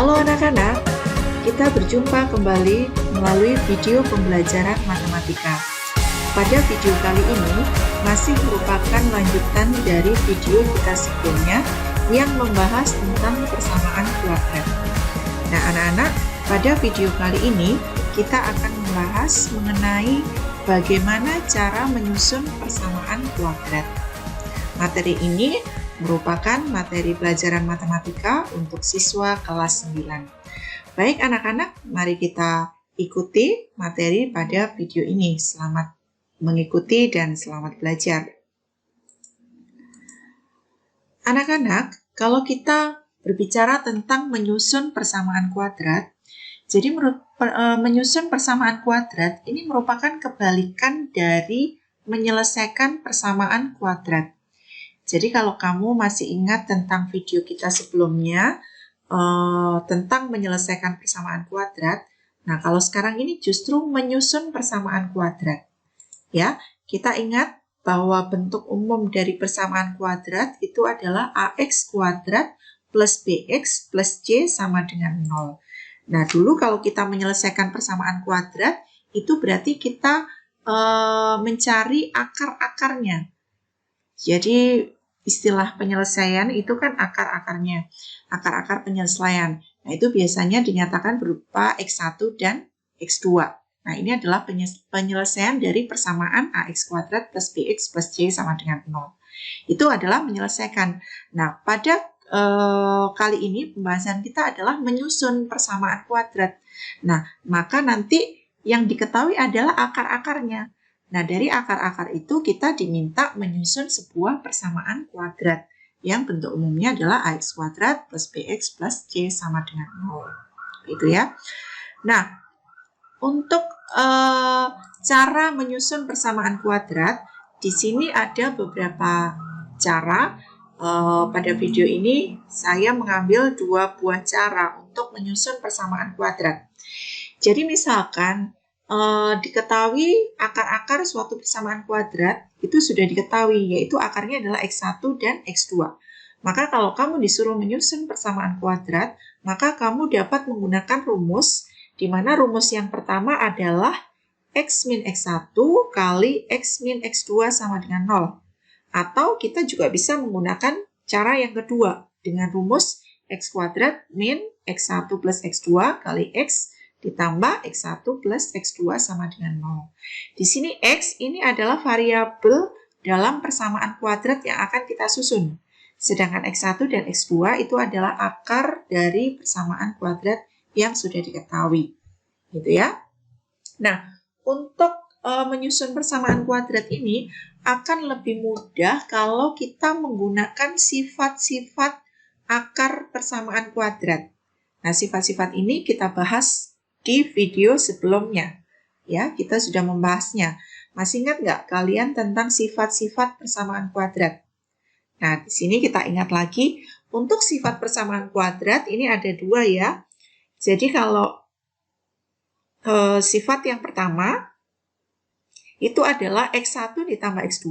Halo anak-anak, kita berjumpa kembali melalui video pembelajaran matematika. Pada video kali ini masih merupakan lanjutan dari video kita sebelumnya yang membahas tentang persamaan kuadrat. Nah anak-anak, pada video kali ini kita akan membahas mengenai bagaimana cara menyusun persamaan kuadrat. Materi ini merupakan materi pelajaran matematika untuk siswa kelas 9. Baik anak-anak, mari kita ikuti materi pada video ini. Selamat mengikuti dan selamat belajar. Anak-anak, kalau kita berbicara tentang menyusun persamaan kuadrat, jadi menyusun persamaan kuadrat ini merupakan kebalikan dari menyelesaikan persamaan kuadrat. Jadi kalau kamu masih ingat tentang video kita sebelumnya tentang menyelesaikan persamaan kuadrat, nah kalau sekarang ini justru menyusun persamaan kuadrat. Ya, kita ingat bahwa bentuk umum dari persamaan kuadrat itu adalah ax kuadrat plus bx plus c sama dengan 0. Nah dulu kalau kita menyelesaikan persamaan kuadrat itu berarti kita mencari akar-akarnya. Jadi istilah penyelesaian itu kan akar-akarnya, akar-akar penyelesaian. Nah itu biasanya dinyatakan berupa X1 dan X2. Nah ini adalah penyelesaian dari persamaan AX kuadrat plus BX plus C sama dengan 0. Itu adalah menyelesaikan. Nah pada kali ini pembahasan kita adalah menyusun persamaan kuadrat. Nah maka nanti yang diketahui adalah akar-akarnya. Nah, dari akar-akar itu kita diminta menyusun sebuah persamaan kuadrat yang bentuk umumnya adalah ax kuadrat plus bx plus c sama dengan 0. Gitu ya. Nah, untuk cara menyusun persamaan kuadrat, di sini ada beberapa cara. Pada video ini saya mengambil dua buah cara untuk menyusun persamaan kuadrat. Jadi misalkan diketahui akar-akar suatu persamaan kuadrat itu sudah diketahui, yaitu akarnya adalah X1 dan X2. Maka kalau kamu disuruh menyusun persamaan kuadrat, maka kamu dapat menggunakan rumus, di mana rumus yang pertama adalah X min X1 kali X min X2 sama dengan 0. Atau kita juga bisa menggunakan cara yang kedua, dengan rumus X kuadrat min X1 plus X2 kali X ditambah X1 plus X2 sama dengan 0. Di sini X ini adalah variabel dalam persamaan kuadrat yang akan kita susun. Sedangkan X1 dan X2 itu adalah akar dari persamaan kuadrat yang sudah diketahui. Gitu ya. Nah, untuk menyusun persamaan kuadrat ini akan lebih mudah kalau kita menggunakan sifat-sifat akar persamaan kuadrat. Nah, sifat-sifat ini kita bahas di video sebelumnya. Ya, kita sudah membahasnya. Masih ingat nggak kalian tentang sifat-sifat persamaan kuadrat? Nah, di sini kita ingat lagi, untuk sifat persamaan kuadrat ini ada dua ya. Jadi kalau sifat yang pertama itu adalah X1 ditambah X2.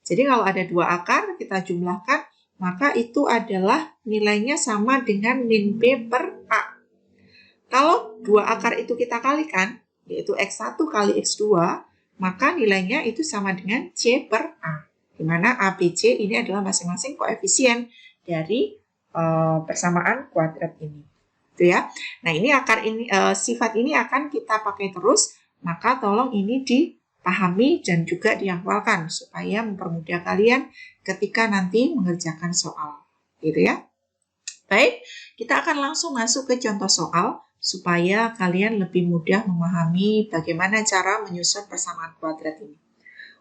Jadi kalau ada dua akar, kita jumlahkan, maka itu adalah nilainya sama dengan min B per A. Kalau dua akar itu kita kalikan, yaitu X1 kali X2, maka nilainya itu sama dengan C per A. Di mana A, B, C ini adalah masing-masing koefisien dari persamaan kuadrat ini. Itu ya. Nah ini akar ini, sifat ini akan kita pakai terus, maka tolong ini dipahami dan juga dihafalkan, supaya mempermudah kalian ketika nanti mengerjakan soal. Gitu ya. Baik, kita akan langsung masuk ke contoh soal, supaya kalian lebih mudah memahami bagaimana cara menyusun persamaan kuadrat ini.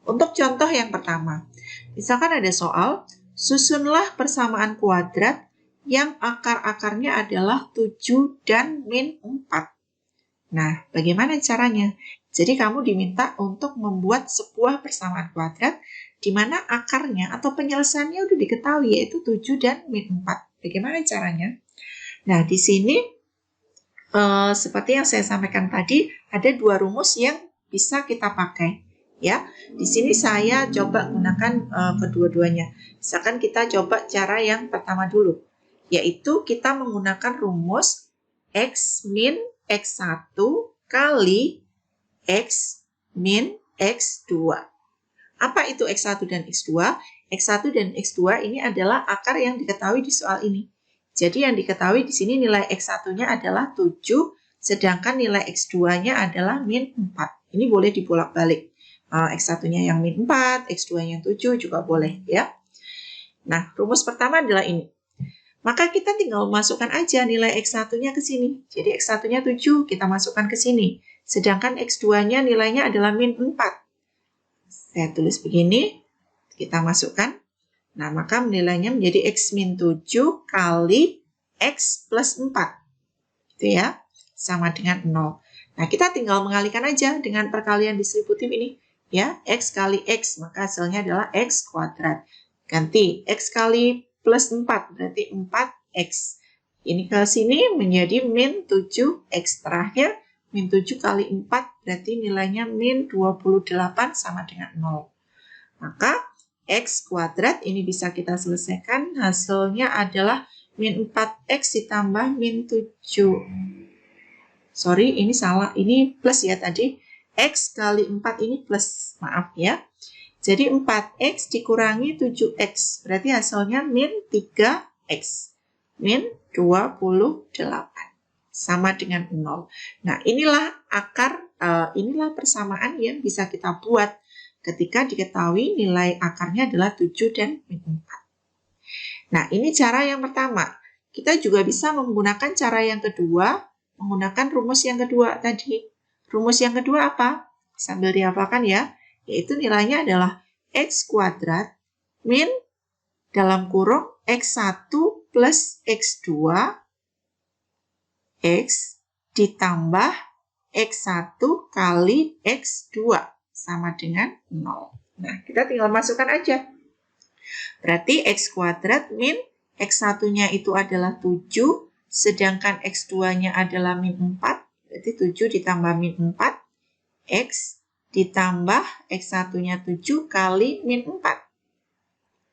Untuk contoh yang pertama, misalkan ada soal, susunlah persamaan kuadrat yang akar-akarnya adalah 7 dan min 4. Nah, bagaimana caranya? Jadi kamu diminta untuk membuat sebuah persamaan kuadrat di mana akarnya atau penyelesaiannya sudah diketahui, yaitu 7 dan min 4. Bagaimana caranya? Nah, di sini seperti yang saya sampaikan tadi, ada dua rumus yang bisa kita pakai. Ya, di sini saya coba gunakan kedua-duanya. Misalkan kita coba cara yang pertama dulu, yaitu kita menggunakan rumus X min X1 kali X min X2. Apa itu X1 dan X2? X1 dan X2 ini adalah akar yang diketahui di soal ini. Jadi yang diketahui di sini nilai X1-nya adalah 7, sedangkan nilai X2-nya adalah min 4. Ini boleh dibolak-balik. X1-nya yang min 4, X2-nya yang 7 juga boleh ya. Nah, rumus pertama adalah ini. Maka kita tinggal masukkan aja nilai X1-nya ke sini. Jadi X1-nya 7, kita masukkan ke sini. Sedangkan X2-nya nilainya adalah min 4. Saya tulis begini, kita masukkan. Nah, maka nilainya menjadi X min 7 kali X plus 4. Gitu ya, sama dengan 0. Nah, kita tinggal mengalihkan aja dengan perkalian distributif ini. Ya, X kali X, maka hasilnya adalah X kuadrat. Ganti, X kali plus 4, berarti 4X. Ini ke sini menjadi min 7X. Terakhir, min 7 kali 4, berarti nilainya min 28 sama dengan 0. Maka, X kuadrat ini bisa kita selesaikan. Hasilnya adalah min 4X ditambah min 7. Sorry, ini salah. Ini plus ya tadi. X kali 4 ini plus. Maaf ya. Jadi 4X dikurangi 7X. Berarti hasilnya min 3X. Min 28. Sama dengan 0. Nah, inilah akar, inilah persamaan yang bisa kita buat ketika diketahui nilai akarnya adalah 7 dan min 4. Nah, ini cara yang pertama. Kita juga bisa menggunakan cara yang kedua, menggunakan rumus yang kedua tadi. Rumus yang kedua apa? Sambil dihafalkan ya. Yaitu nilainya adalah X kuadrat min dalam kurung X1 plus X2 X ditambah X1 kali X2 sama dengan 0. Nah, kita tinggal masukkan aja. Berarti X kuadrat min X1-nya itu adalah 7, sedangkan X2-nya adalah min 4. Berarti 7 ditambah min 4, X ditambah X1-nya 7 kali min 4.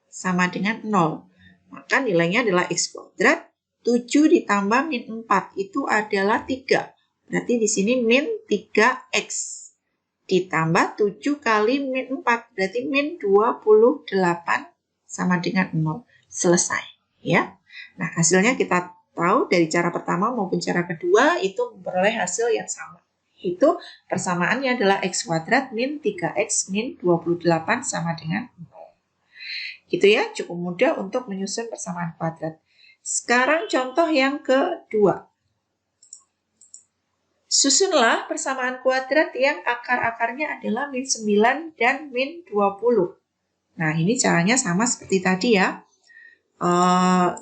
Sama dengan 0. Maka nilainya adalah X kuadrat. 7 ditambah min 4 itu adalah 3. Berarti di sini min 3X. Ditambah 7 kali min 4. Berarti min 28 sama dengan 0. Selesai. Ya. Nah, hasilnya kita tahu dari cara pertama maupun cara kedua itu memperoleh hasil yang sama. Itu persamaannya adalah X kuadrat min 3X min 28 sama dengan 0. Gitu ya, cukup mudah untuk menyusun persamaan kuadrat. Sekarang contoh yang kedua. Susunlah persamaan kuadrat yang akar-akarnya adalah min 9 dan min 20. Nah, ini caranya sama seperti tadi ya.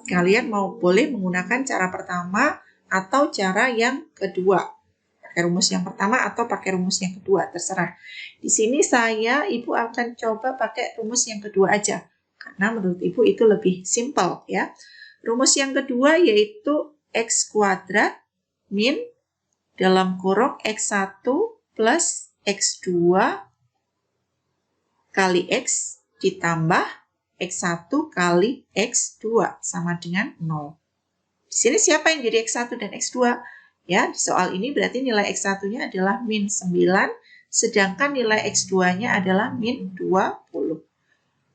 Kalian boleh menggunakan cara pertama atau cara yang kedua. Pakai rumus yang pertama atau pakai rumus yang kedua, terserah. Di sini Ibu akan coba pakai rumus yang kedua aja. Karena menurut Ibu itu lebih simpel ya. Rumus yang kedua yaitu X kuadrat min dalam kurung X1 plus X2 kali X ditambah X1 kali X2 sama dengan 0. Di sini siapa yang jadi X1 dan X2? Ya, di soal ini berarti nilai X1-nya adalah min 9, sedangkan nilai X2-nya adalah min 20.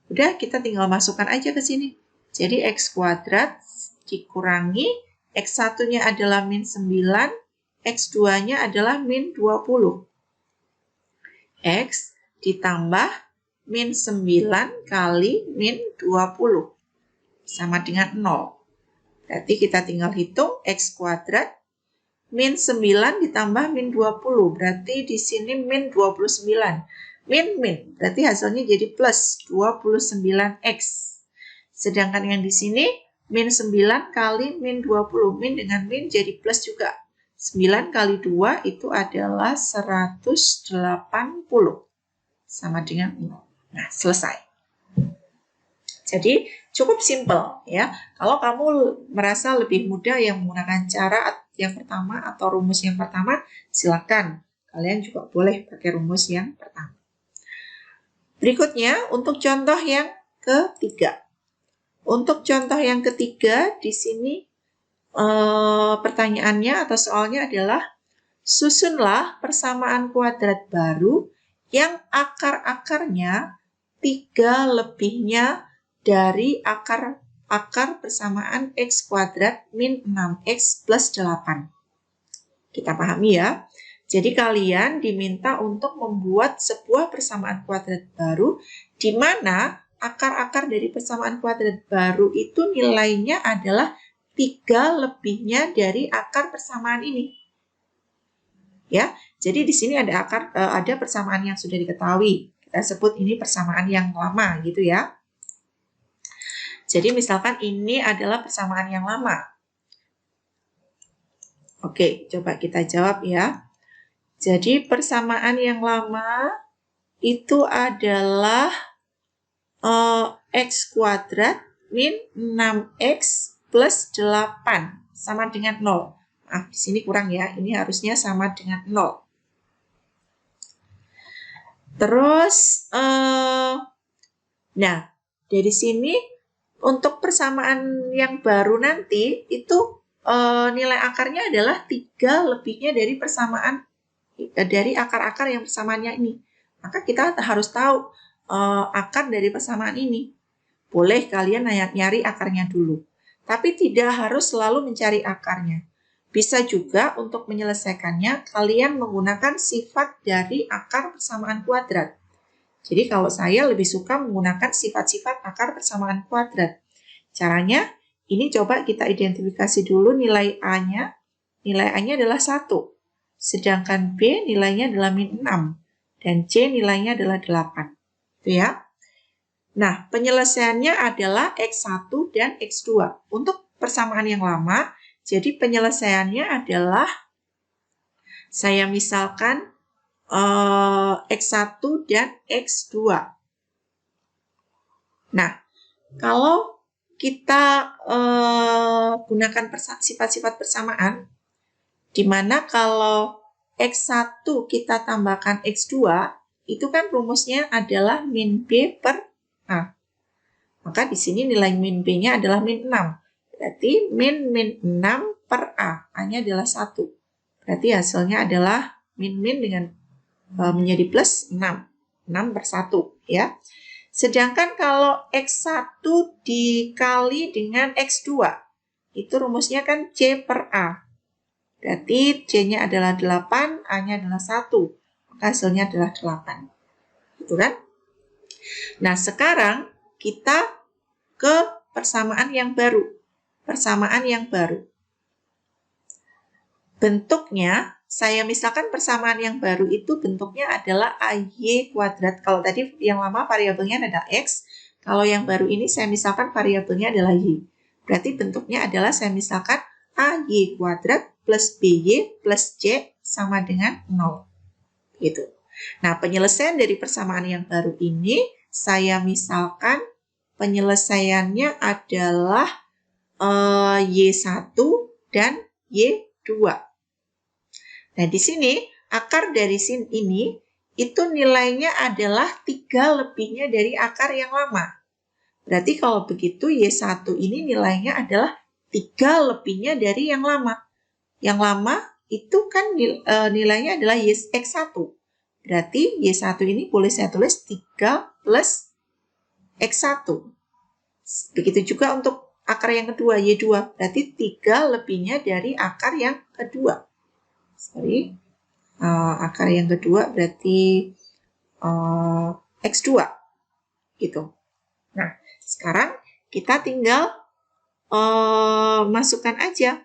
Udah, kita tinggal masukkan aja ke sini. Jadi X kuadrat dikurangi, X1-nya adalah min 9, X2-nya adalah min 20. X ditambah min 9 kali min 20. Sama dengan 0. Berarti kita tinggal hitung X kuadrat. Min 9 ditambah min 20. Berarti di sini min 29. Min. Berarti hasilnya jadi plus 29X. Sedangkan yang di sini min 9 kali min 20. Min dengan min jadi plus juga. 9 kali 2 itu adalah 180. Sama dengan 0. Nah, selesai. Jadi, cukup simpel ya. Kalau kamu merasa lebih mudah yang menggunakan cara yang pertama atau rumus yang pertama, silakan. Kalian juga boleh pakai rumus yang pertama. Berikutnya, untuk contoh yang ketiga. Untuk contoh yang ketiga, di sini pertanyaannya atau soalnya adalah susunlah persamaan kuadrat baru yang akar-akarnya 3 lebihnya dari akar persamaan x kuadrat min 6x plus 8. Kita pahami ya. Jadi kalian diminta untuk membuat sebuah persamaan kuadrat baru di mana akar-akar dari persamaan kuadrat baru itu nilainya adalah 3 lebihnya dari akar persamaan ini. Ya, jadi di sini ada persamaan yang sudah diketahui. Kita sebut ini persamaan yang lama gitu ya. Jadi misalkan ini adalah persamaan yang lama. Oke, coba kita jawab ya. Jadi persamaan yang lama itu adalah x kuadrat min 6x plus 8 sama dengan 0. Di sini kurang ya, ini harusnya sama dengan 0. Terus, nah, dari sini untuk persamaan yang baru nanti, itu nilai akarnya adalah 3 lebihnya dari persamaan, dari akar-akar yang persamaannya ini. Maka kita harus tahu akar dari persamaan ini. Boleh kalian nyari akarnya dulu. Tapi tidak harus selalu mencari akarnya. Bisa juga untuk menyelesaikannya, kalian menggunakan sifat dari akar persamaan kuadrat. Jadi kalau saya lebih suka menggunakan sifat-sifat akar persamaan kuadrat. Caranya, ini coba kita identifikasi dulu nilai A-nya. Nilai A-nya adalah 1. Sedangkan B nilainya adalah min 6. Dan C nilainya adalah 8. Itu ya. Nah, penyelesaiannya adalah X1 dan X2. Untuk persamaan yang lama, jadi penyelesaiannya adalah, saya misalkan X1 dan X2. Nah, kalau kita gunakan sifat-sifat persamaan, di mana kalau X1 kita tambahkan X2, itu kan rumusnya adalah min B per A. Maka di sini nilai min B-nya adalah min 6. Berarti min 6 per A. A-nya adalah 1. Berarti hasilnya adalah min dengan menjadi plus 6. 6 per 1. Ya. Sedangkan kalau X1 dikali dengan X2. Itu rumusnya kan C per A. Berarti C-nya adalah 8, A-nya adalah 1. Maka hasilnya adalah 8. Gitu kan? Nah, sekarang kita ke persamaan yang baru. Persamaan yang baru. Bentuknya, saya misalkan persamaan yang baru itu bentuknya adalah AY kuadrat. Kalau tadi yang lama variabelnya adalah X. Kalau yang baru ini saya misalkan variabelnya adalah Y. Berarti bentuknya adalah saya misalkan AY kuadrat plus BY plus C sama dengan 0. Gitu. Nah, penyelesaian dari persamaan yang baru ini, saya misalkan penyelesaiannya adalah Y1 dan Y2. Nah, di sini akar dari sin ini itu nilainya adalah 3 lebihnya dari akar yang lama. Berarti kalau begitu Y1 ini nilainya adalah 3 lebihnya dari yang lama. Yang lama itu kan nilainya adalah X1. Berarti Y1 ini boleh saya tulis 3 plus X1. Begitu juga untuk akar yang kedua, Y2. Berarti 3 lebihnya dari akar yang kedua. Akar yang kedua berarti X2. Gitu. Nah, sekarang kita tinggal masukkan aja.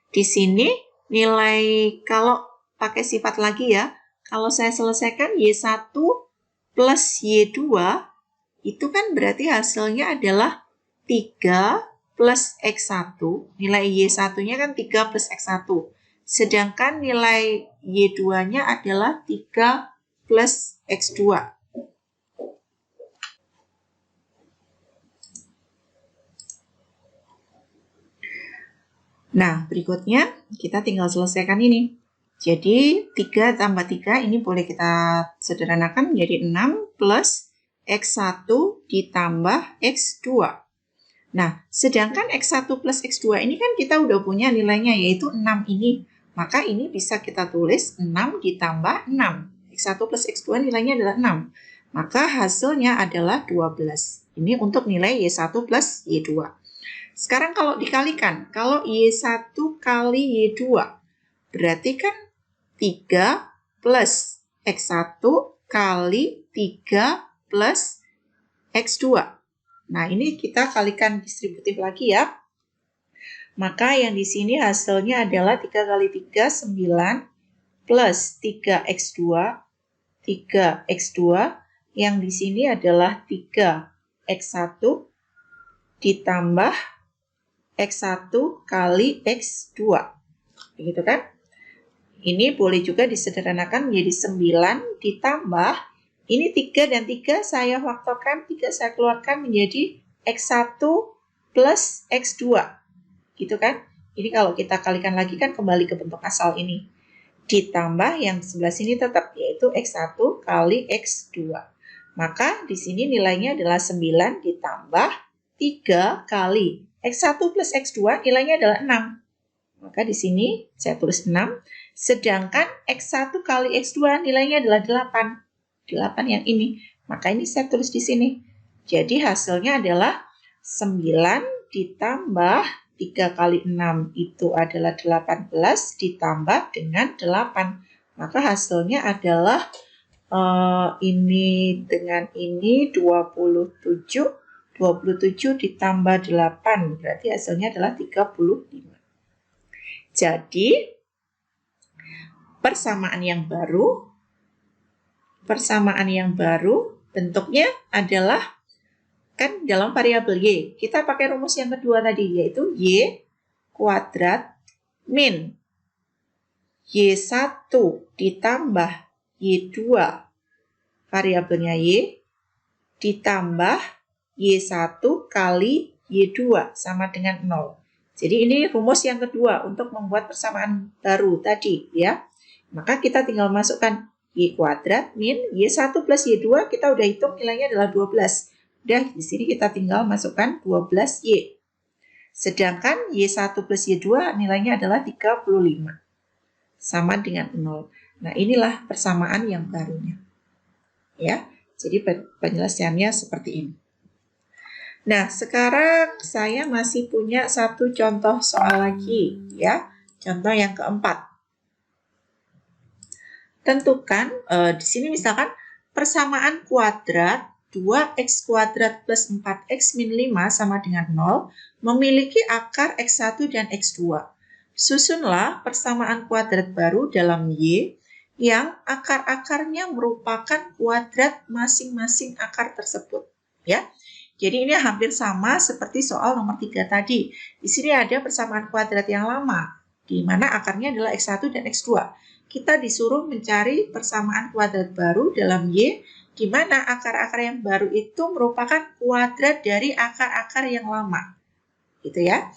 Di sini nilai, kalau pakai sifat lagi ya, kalau saya selesaikan Y1 plus Y2, itu kan berarti hasilnya adalah 3 plus X1. Nilai Y1-nya kan 3 plus X1. Sedangkan nilai Y2-nya adalah 3 plus X2. Nah, berikutnya kita tinggal selesaikan ini. Jadi, 3 tambah 3 ini boleh kita sederhanakan menjadi 6 plus X1 ditambah X2. Nah, sedangkan X1 plus X2 ini kan kita udah punya nilainya, yaitu 6 ini. Maka ini bisa kita tulis 6 ditambah 6. X1 plus X2 nilainya adalah 6. Maka hasilnya adalah 12. Ini untuk nilai Y1 plus Y2. Sekarang kalau dikalikan, kalau Y1 kali Y2, berarti kan 3 plus X1 kali 3 plus X2. Nah, ini kita kalikan distributif lagi ya. Maka yang di sini hasilnya adalah 3 kali 3, 9, plus 3x2, 3x2, yang di sini adalah 3x1 ditambah x1 kali x2. Begitu kan? Ini boleh juga disederhanakan menjadi 9 ditambah, ini 3 dan 3 saya faktorkan, 3 saya keluarkan menjadi x1 plus x2. Gitu kan? Ini kalau kita kalikan lagi kan kembali ke bentuk asal ini. Ditambah yang sebelah sini tetap, yaitu X1 kali X2. Maka di sini nilainya adalah 9 ditambah 3 kali X1 plus X2 nilainya adalah 6. Maka di sini saya tulis 6. Sedangkan X1 kali X2 nilainya adalah 8. 8 yang ini. Maka ini saya tulis di sini. Jadi hasilnya adalah 9 ditambah 3 kali 6 itu adalah 18 ditambah dengan 8. Maka hasilnya adalah ini dengan ini 27. 27 ditambah 8. Berarti hasilnya adalah 35. Jadi persamaan yang baru bentuknya adalah kan dalam variabel Y. Kita pakai rumus yang kedua tadi, yaitu Y kuadrat min Y1 ditambah Y2 variabelnya Y ditambah Y1 kali Y2 sama dengan 0. Jadi ini rumus yang kedua untuk membuat persamaan baru tadi ya. Maka kita tinggal masukkan Y kuadrat min Y1 plus Y2, kita udah hitung nilainya adalah 12. Dan di sini kita tinggal masukkan 12Y. Sedangkan Y1 plus Y2 nilainya adalah 35. Sama dengan 0. Nah, inilah persamaan yang barunya. Ya, jadi penjelasannya seperti ini. Nah, sekarang saya masih punya satu contoh soal lagi. Ya, contoh yang keempat. Tentukan, di sini misalkan persamaan kuadrat 2x kuadrat plus 4x min 5 sama dengan 0 memiliki akar x1 dan x2. Susunlah persamaan kuadrat baru dalam Y yang akar-akarnya merupakan kuadrat masing-masing akar tersebut. Ya, jadi ini hampir sama seperti soal nomor 3 tadi. Di sini ada persamaan kuadrat yang lama, di mana akarnya adalah x1 dan x2. Kita disuruh mencari persamaan kuadrat baru dalam Y, di mana akar-akar yang baru itu merupakan kuadrat dari akar-akar yang lama. Gitu ya.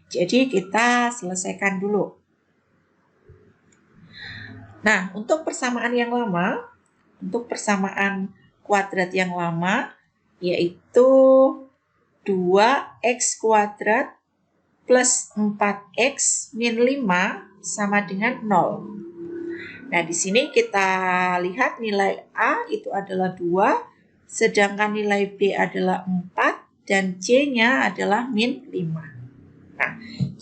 Jadi kita selesaikan dulu. Nah, untuk persamaan yang lama, untuk persamaan kuadrat yang lama, yaitu 2x kuadrat plus 4x min 5 sama dengan 0. Nah, di sini kita lihat nilai A itu adalah 2, sedangkan nilai B adalah 4, dan C-nya adalah min 5. Nah,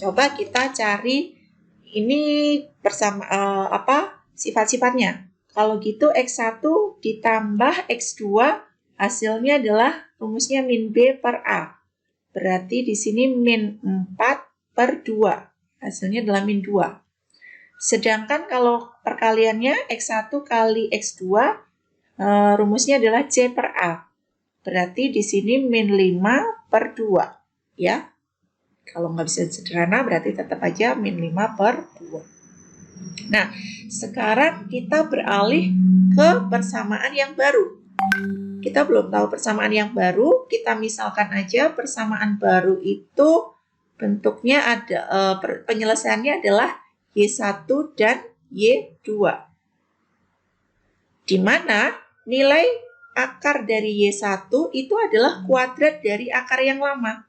coba kita cari ini bersama sifat-sifatnya. Kalau gitu X1 ditambah X2 hasilnya adalah rumusnya min B per A. Berarti di sini min 4 per 2. Hasilnya adalah min 2. Sedangkan kalau perkaliannya X1 kali X2, rumusnya adalah C per A. Berarti di sini min 5 per 2. Ya. Kalau nggak bisa sederhana, berarti tetap aja min 5 per 2. Nah, sekarang kita beralih ke persamaan yang baru. Kita belum tahu persamaan yang baru, kita misalkan aja persamaan baru itu bentuknya ada, penyelesaiannya adalah Y1 dan Y2. Di mana nilai akar dari Y1 itu adalah kuadrat dari akar yang lama.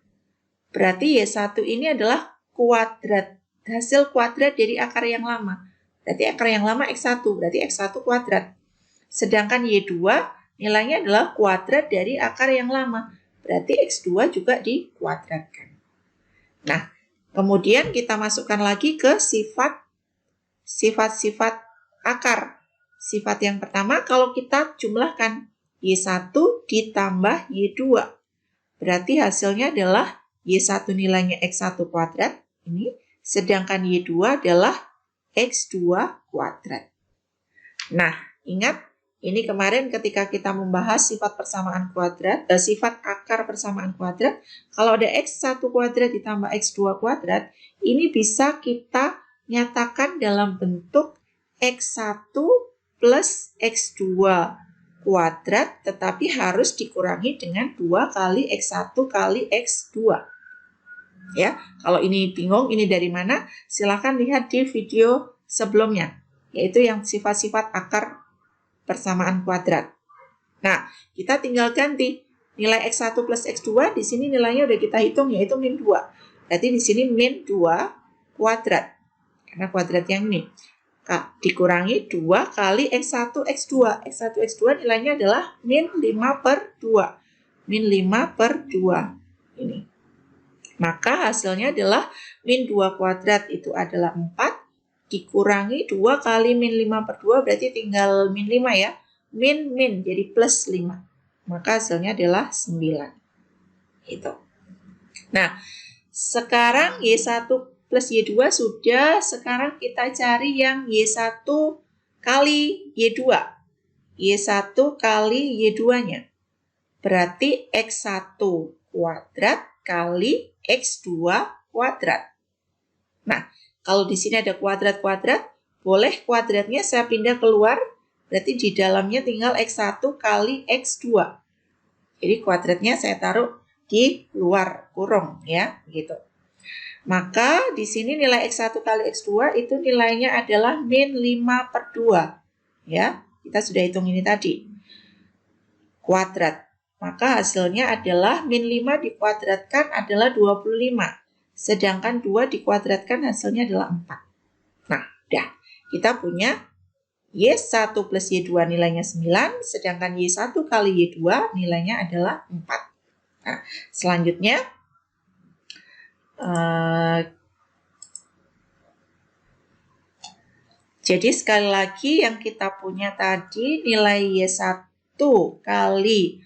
Berarti Y1 ini adalah kuadrat, hasil kuadrat dari akar yang lama. Berarti akar yang lama X1, berarti X1 kuadrat. Sedangkan Y2 nilainya adalah kuadrat dari akar yang lama. Berarti X2 juga dikuadratkan. Nah, kemudian kita masukkan lagi ke sifat-sifat akar. Sifat yang pertama, kalau kita jumlahkan Y1 ditambah Y2. Berarti hasilnya adalah Y1 nilainya X1 kuadrat, ini, sedangkan Y2 adalah X2 kuadrat. Nah, ingat, ini kemarin ketika kita membahas sifat persamaan kuadrat, sifat akar persamaan kuadrat, kalau ada X1 kuadrat ditambah X2 kuadrat, ini bisa kita nyatakan dalam bentuk X1 plus X2 kuadrat, tetapi harus dikurangi dengan 2 kali X1 kali X2. Ya, kalau ini bingung, ini dari mana? Silahkan lihat di video sebelumnya, yaitu yang sifat-sifat akar persamaan kuadrat. Nah, kita tinggal ganti nilai X1 plus X2, di sini nilainya udah kita hitung, yaitu min 2. Berarti di sini min 2 kuadrat, karena kuadrat yang ini. Dikurangi 2 kali X1 X2. X1 X2 nilainya adalah min 5 per 2. Min 5 per 2. Ini. Maka hasilnya adalah min 2 kuadrat itu adalah 4. Dikurangi 2 kali min 5 per 2 berarti tinggal min 5 ya. Min jadi plus 5. Maka hasilnya adalah 9. Itu. Nah, sekarang Y1 plus Y2 sudah. Sekarang kita cari yang Y1 kali Y2. Y1 kali Y2-nya. Berarti X1 kuadrat kali X2 kuadrat. Nah, kalau di sini ada kuadrat-kuadrat, boleh kuadratnya saya pindah keluar, berarti di dalamnya tinggal X1 kali X2. Jadi kuadratnya saya taruh di luar kurung ya, gitu. Maka di sini nilai X1 kali X2 itu nilainya adalah min 5 per 2. Ya, kita sudah hitung ini tadi. Kuadrat. Maka hasilnya adalah min 5 dikuadratkan adalah 25. Sedangkan 2 dikuadratkan hasilnya adalah 4. Nah, udah. Kita punya Y1 plus Y2 nilainya 9, sedangkan Y1 kali Y2 nilainya adalah 4. Nah, selanjutnya, jadi sekali lagi yang kita punya tadi nilai Y1 kali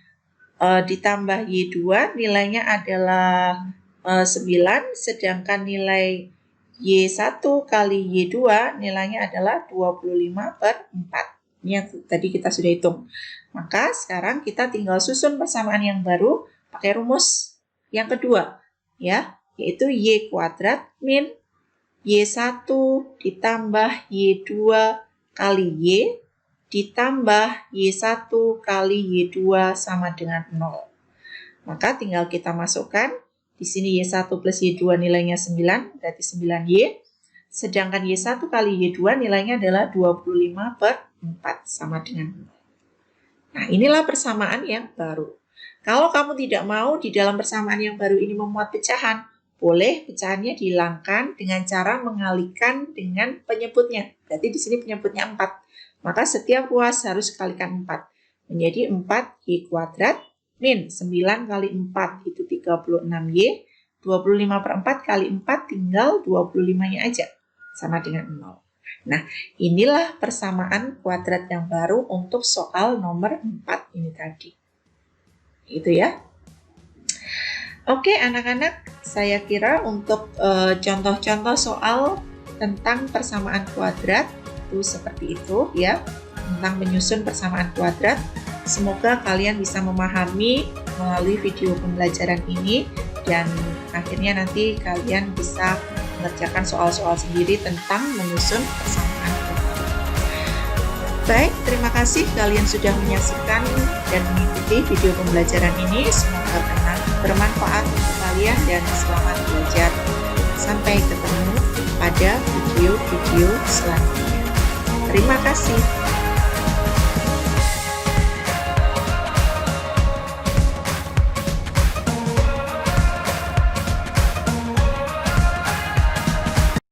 ditambah Y2 nilainya adalah 9, sedangkan nilai Y1 kali Y2 nilainya adalah 25 per 4. Ini yang tadi kita sudah hitung. Maka sekarang kita tinggal susun persamaan yang baru pakai rumus yang kedua, ya, yaitu Y kuadrat min Y1 ditambah Y2 kali Y ditambah Y1 kali Y2 sama dengan 0. Maka tinggal kita masukkan. Di sini Y1 plus Y2 nilainya 9, berarti 9Y. Sedangkan Y1 kali Y2 nilainya adalah 25 per 4, sama dengan 0. Nah, inilah persamaan yang baru. Kalau kamu tidak mau di dalam persamaan yang baru ini memuat pecahan, boleh pecahannya dihilangkan dengan cara mengalihkan dengan penyebutnya. Berarti di sini penyebutnya 4. Maka setiap ruas harus kalikan 4. Menjadi 4Y kuadrat. Min 9 kali 4 itu 36Y, 25 per 4 kali 4 tinggal 25-nya aja, sama dengan 0. Nah, inilah persamaan kuadrat yang baru untuk soal nomor 4 ini tadi. Itu ya. Oke anak-anak, saya kira untuk contoh-contoh soal tentang persamaan kuadrat itu seperti itu ya, tentang menyusun persamaan kuadrat. Semoga kalian bisa memahami melalui video pembelajaran ini dan akhirnya nanti kalian bisa mengerjakan soal-soal sendiri tentang menyusun persamaan kuadrat. Baik, terima kasih kalian sudah menyaksikan dan mengikuti video pembelajaran ini. Semoga bermanfaat untuk kalian dan selamat belajar. Sampai ketemu pada video-video selanjutnya. Terima kasih.